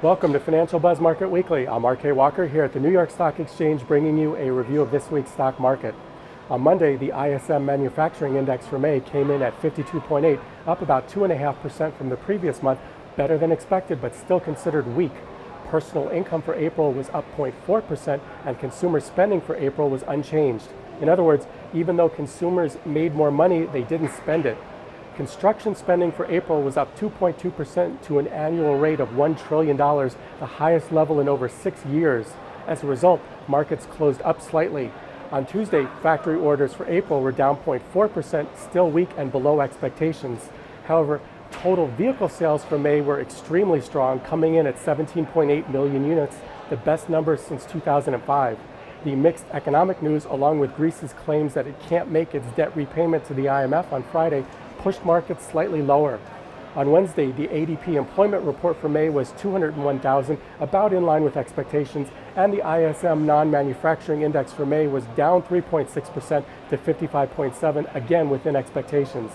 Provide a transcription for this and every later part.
Welcome to Financial Buzz Market Weekly. I'm RK Walker here at the New York Stock Exchange bringing you a review of this week's stock market. On Monday, the ISM Manufacturing Index for May came in at 52.8, up about 2.5% from the previous month, better than expected but still considered weak. Personal income for April was up 0.4% and consumer spending for April was unchanged. In other words, even though consumers made more money, they didn't spend it. Construction spending for April was up 2.2% to an annual rate of $1 trillion, the highest level in over 6 years. As a result, markets closed up slightly. On Tuesday, factory orders for April were down 0.4%, still weak and below expectations. However, total vehicle sales for May were extremely strong, coming in at 17.8 million units, the best number since 2005. The mixed economic news, along with Greece's claims that it can't make its debt repayment to the IMF on Friday, pushed markets slightly lower. On Wednesday, the ADP employment report for May was 201,000, about in line with expectations, and the ISM non-manufacturing index for May was down 3.6% to 55.7, again within expectations.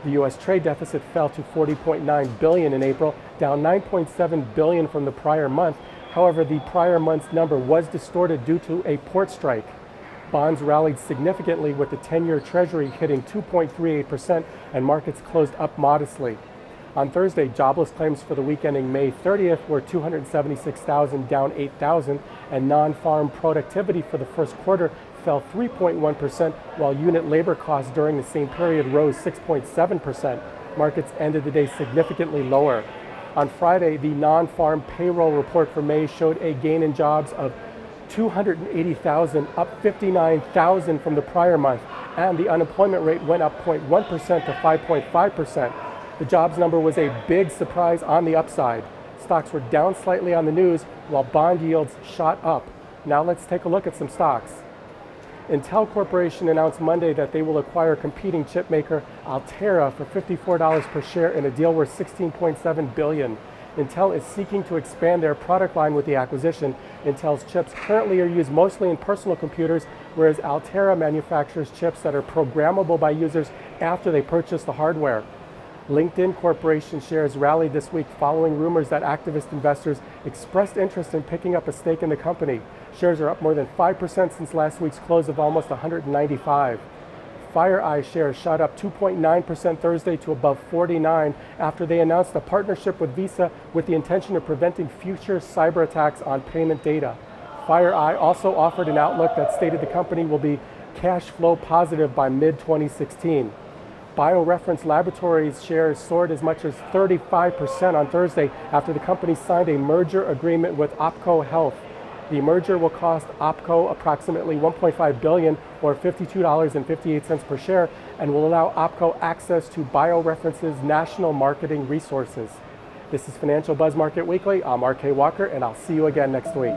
The U.S. trade deficit fell to $40.9 billion in April, down $9.7 billion from the prior month. However, the prior month's number was distorted due to a port strike. Bonds rallied significantly with the 10-year Treasury hitting 2.38% and markets closed up modestly. On Thursday, jobless claims for the week ending May 30th were 276,000, down 8,000, and non-farm productivity for the first quarter fell 3.1%, while unit labor costs during the same period rose 6.7%. Markets ended the day significantly lower. On Friday, the non-farm payroll report for May showed a gain in jobs of 280,000, up 59,000 from the prior month, and the unemployment rate went up 0.1% to 5.5%. The jobs number was a big surprise on the upside. Stocks were down slightly on the news, while bond yields shot up. Now let's take a look at some stocks. Intel Corporation announced Monday that they will acquire competing chip maker Altera for $54 per share in a deal worth $16.7 billion. Intel is seeking to expand their product line with the acquisition. Intel's chips currently are used mostly in personal computers, whereas Altera manufactures chips that are programmable by users after they purchase the hardware. LinkedIn Corporation shares rallied this week following rumors that activist investors expressed interest in picking up a stake in the company. Shares are up more than 5% since last week's close of almost 195. FireEye shares shot up 2.9% Thursday to above 49 after they announced a partnership with Visa with the intention of preventing future cyber attacks on payment data. FireEye also offered an outlook that stated the company will be cash flow positive by mid-2016. BioReference Laboratories shares soared as much as 35% on Thursday after the company signed a merger agreement with OPKO Health. The merger will cost OPKO approximately $1.5 billion or $52.58 per share and will allow OPKO access to BioReference's national marketing resources. This is Financial Buzz Market Weekly. I'm RK Walker, and I'll see you again next week.